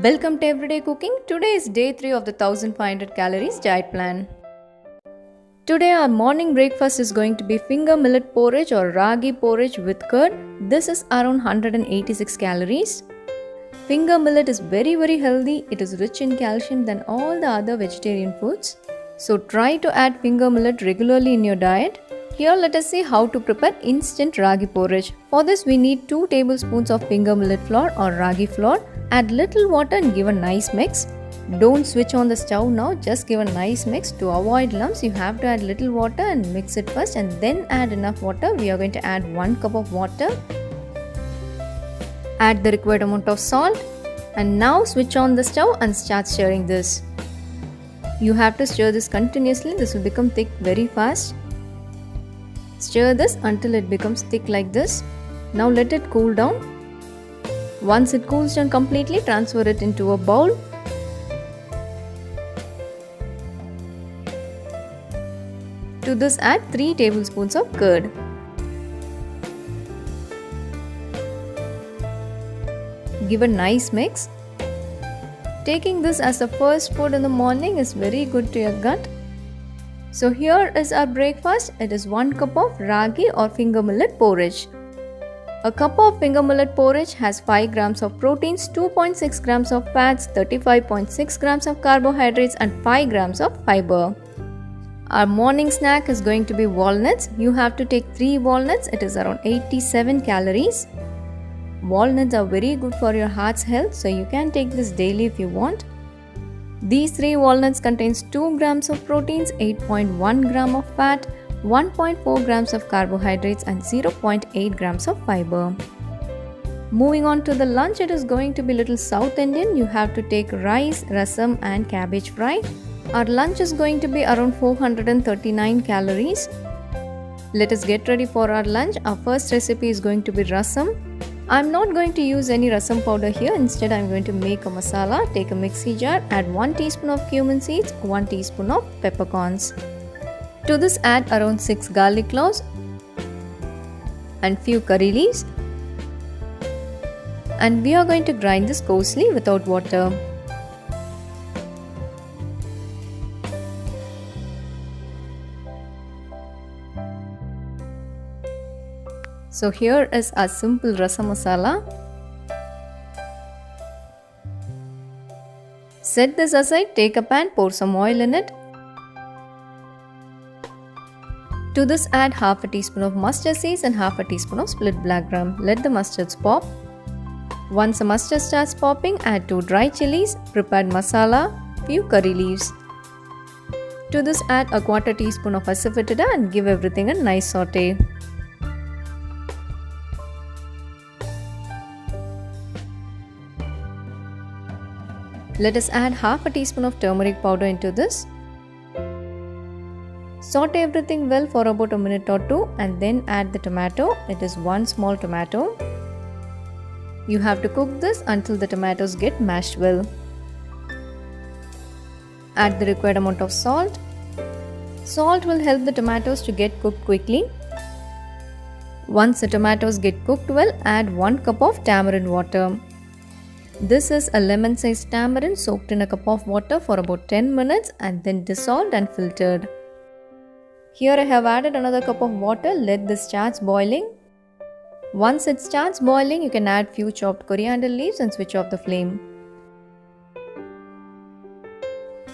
Welcome to Everyday Cooking. Today is day 3 of the 1500 calories diet plan. Today our morning breakfast is going to be finger millet porridge or ragi porridge with curd. This is around 186 calories. Finger millet is very healthy. It is rich in calcium than all the other vegetarian foods. So try to add finger millet regularly in your diet. Here let us see how to prepare instant ragi porridge. For this we need 2 tablespoons of finger millet flour or ragi flour. Add little water and give a nice mix. Don't switch on the stove now, just give a nice mix. To avoid lumps, you have to add little water and mix it first and then add enough water. We are going to add 1 cup of water. Add the required amount of salt and now switch on the stove and start stirring this. You have to stir this continuously, this will become thick very fast. Stir this until it becomes thick like this. Now let it cool down. Once it cools down completely, transfer it into a bowl. To this add 3 tablespoons of curd. Give a nice mix. Taking this as a first food in the morning is very good to your gut. So here is our breakfast. It is 1 cup of ragi or finger millet porridge. A cup of finger millet porridge has 5 grams of proteins, 2.6 grams of fats, 35.6 grams of carbohydrates and 5 grams of fiber. Our morning snack is going to be walnuts. You have to take 3 walnuts. It is around 87 calories. Walnuts are very good for your heart's health, so you can take this daily if you want. These 3 walnuts contains 2 grams of proteins, 8.1 gram of fat, 1.4 grams of carbohydrates and 0.8 grams of fiber. Moving on to the lunch, it is going to be little South Indian. You have to take rice, rasam and cabbage fry. Our lunch is going to be around 439 calories. Let us get ready for our lunch. Our first recipe is going to be rasam. I'm not going to use any rasam powder here. Instead, I'm going to make a masala. Take a mixie jar, add 1 teaspoon of cumin seeds, 1 teaspoon of peppercorns. To this add around 6 garlic cloves and few curry leaves. And we are going to grind this coarsely without water. So here is a simple rasam masala. Set this aside, take a pan, pour some oil in it. To this add half a teaspoon of mustard seeds and half a teaspoon of split black gram. Let the mustards pop. Once the mustard starts popping, add 2 dry chilies, prepared masala, few curry leaves. To this add a quarter teaspoon of asafoetida and give everything a nice saute. Let us add half a teaspoon of turmeric powder into this. Saute everything well for about a minute or 2 and then add the tomato. It is 1 small tomato. You have to cook this until the tomatoes get mashed well. Add the required amount of salt. Salt will help the tomatoes to get cooked quickly. Once the tomatoes get cooked well, add 1 cup of tamarind water. This is a lemon-sized tamarind soaked in a cup of water for about 10 minutes and then dissolved and filtered. Here I have added another cup of water. Let this starts boiling. Once it starts boiling, you can add few chopped coriander leaves and switch off the flame.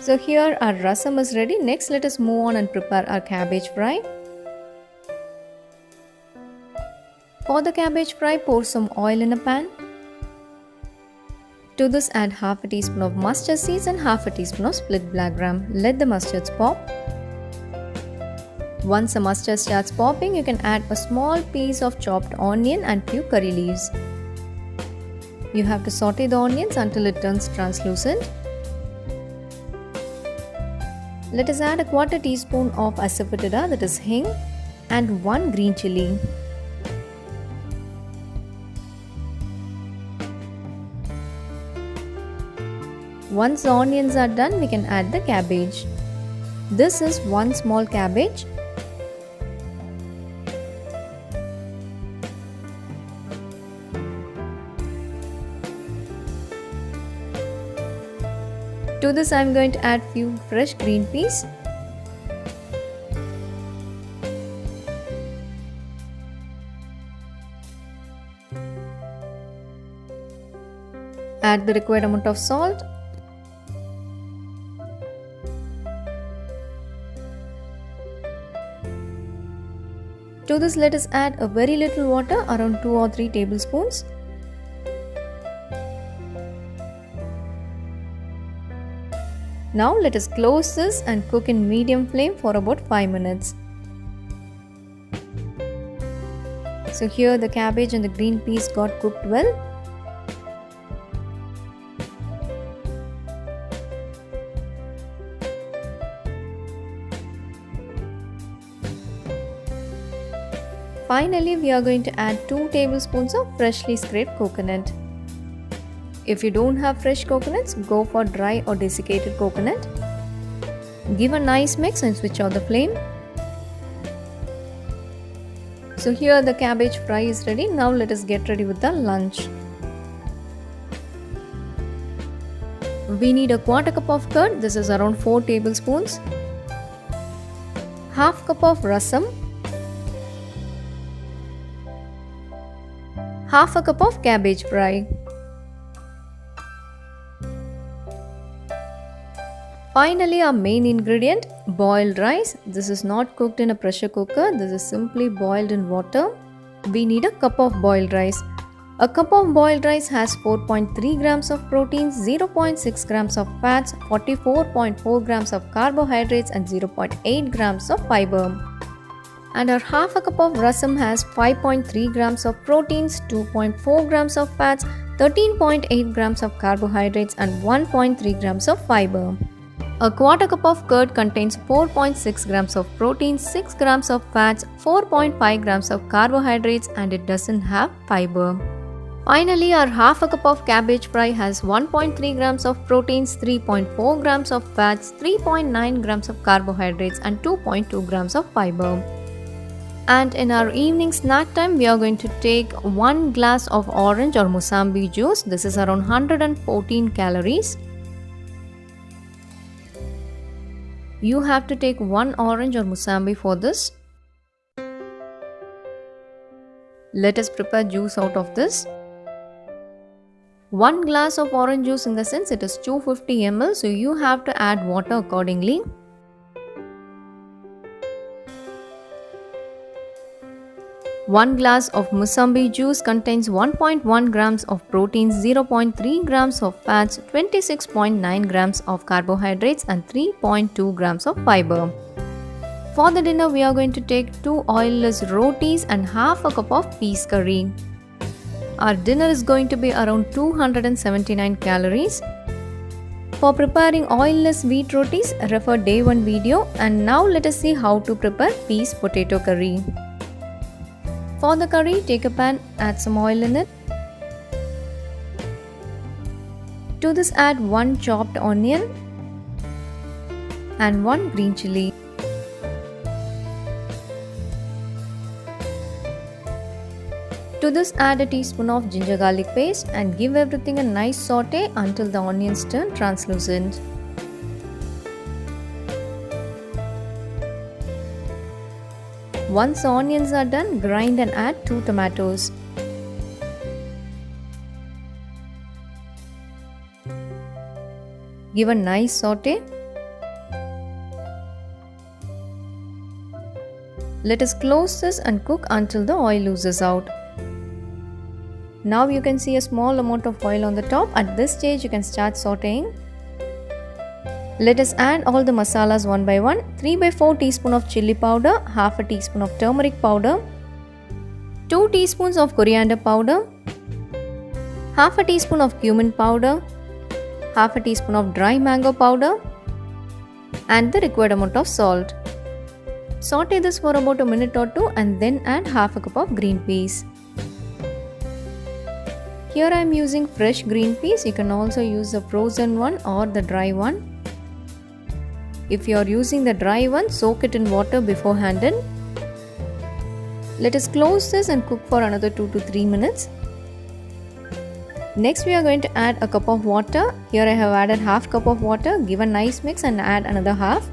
So here our rasam is ready. Next let us move on and prepare our cabbage fry. For the cabbage fry, pour some oil in a pan. To this add half a teaspoon of mustard seeds and half a teaspoon of split black gram. Let the mustards pop. Once the mustard starts popping, you can add a small piece of chopped onion and few curry leaves. You have to saute the onions until it turns translucent. Let us add a quarter teaspoon of asafoetida, that is hing, and 1 green chilli. Once the onions are done, we can add the cabbage. This is 1 small cabbage. To this I am going to add few fresh green peas. Add the required amount of salt. To this let us add a very little water, around 2 or 3 tablespoons. Now let us close this and cook in medium flame for about 5 minutes. So here the cabbage and the green peas got cooked well. Finally, we are going to add 2 tablespoons of freshly scraped coconut. If you don't have fresh coconuts, go for dry or desiccated coconut. Give a nice mix and switch off the flame. So here the cabbage fry is ready. Now let us get ready with the lunch. We need a quarter cup of curd. This is around 4 tablespoons. Half cup of rasam. Half a cup of cabbage fry. Finally, our main ingredient, boiled rice. This is not cooked in a pressure cooker. This is simply boiled in water. We need a cup of boiled rice. A cup of boiled rice has 4.3 grams of proteins, 0.6 grams of fats, 44.4 grams of carbohydrates and 0.8 grams of fiber. And our half a cup of rasam has 5.3 grams of proteins, 2.4 grams of fats, 13.8 grams of carbohydrates and 1.3 grams of fiber. A quarter cup of curd contains 4.6 grams of protein, 6 grams of fats, 4.5 grams of carbohydrates and it doesn't have fiber. Finally, our half a cup of cabbage fry has 1.3 grams of proteins, 3.4 grams of fats, 3.9 grams of carbohydrates and 2.2 grams of fiber. And in our evening snack time, we are going to take 1 glass of orange or mousambi juice. This is around 114 calories. You have to take 1 orange or mousambi for this. Let us prepare juice out of this. 1 glass of orange juice, in the sense it is 250 ml, so you have to add water accordingly. One glass of mousambi juice contains 1.1 grams of proteins, 0.3 grams of fats, 26.9 grams of carbohydrates and 3.2 grams of fiber. For the dinner, we are going to take 2 oilless rotis and half a cup of peas curry. Our dinner is going to be around 279 calories. For preparing oilless wheat rotis, refer day 1 video. And now let us see how to prepare peas potato curry. For the curry, take a pan, add some oil in it. To this add 1 chopped onion and 1 green chilli. To this add a teaspoon of ginger garlic paste and give everything a nice saute until the onions turn translucent. Once the onions are done, grind and add 2 tomatoes. Give a nice saute. Let us close this and cook until the oil oozes out. Now you can see a small amount of oil on the top. At this stage you can start sauteing. Let us add all the masalas one by one. 3/4 teaspoon of chili powder, half a teaspoon of turmeric powder, 2 teaspoons of coriander powder, half a teaspoon of cumin powder, half a teaspoon of dry mango powder and the required amount of salt. Saute this for about a minute or 2 and then add half a cup of green peas. Here I am using fresh green peas. You can also use the frozen one or the dry one. If you are using the dry one, soak it in water beforehand. Let us close this and cook for another 2 to 3 minutes. Next we are going to add a cup of water. Here I have added half cup of water. Give a nice mix and add another half.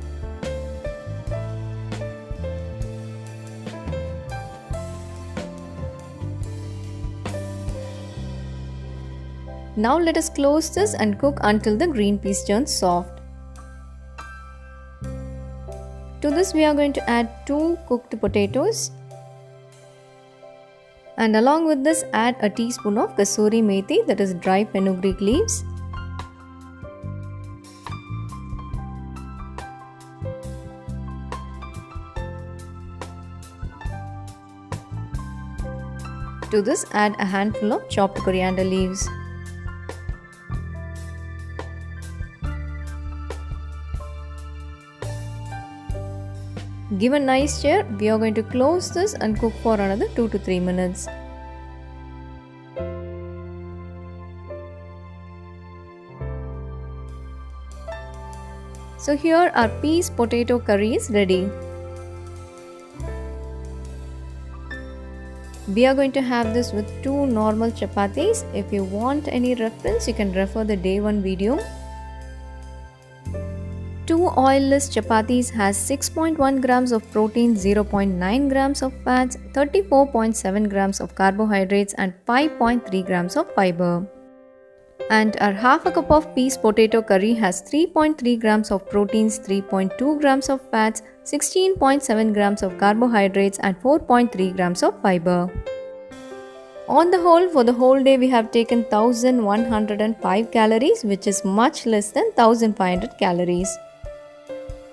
Now let us close this and cook until the green peas turn soft. To this we are going to add 2 cooked potatoes. And along with this add a teaspoon of kasuri methi, that is dry fenugreek leaves. To this add a handful of chopped coriander leaves. Give a nice stir. We are going to close this and cook for another 2 to 3 minutes. So here our peas potato curry is ready. We are going to have this with 2 normal chapatis. If you want any reference, you can refer the day 1 video. 2 oilless chapatis has 6.1 grams of protein, 0.9 grams of fats, 34.7 grams of carbohydrates and 5.3 grams of fiber. And our half a cup of peas potato curry has 3.3 grams of proteins, 3.2 grams of fats, 16.7 grams of carbohydrates and 4.3 grams of fiber. On the whole, for the whole day we have taken 1105 calories, which is much less than 1500 calories.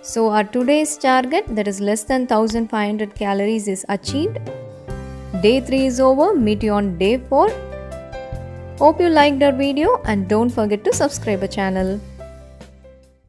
So our today's target, that is less than 1500 calories, is achieved. Day 3 is over. Meet you on day 4. Hope you liked our video and don't forget to subscribe our channel.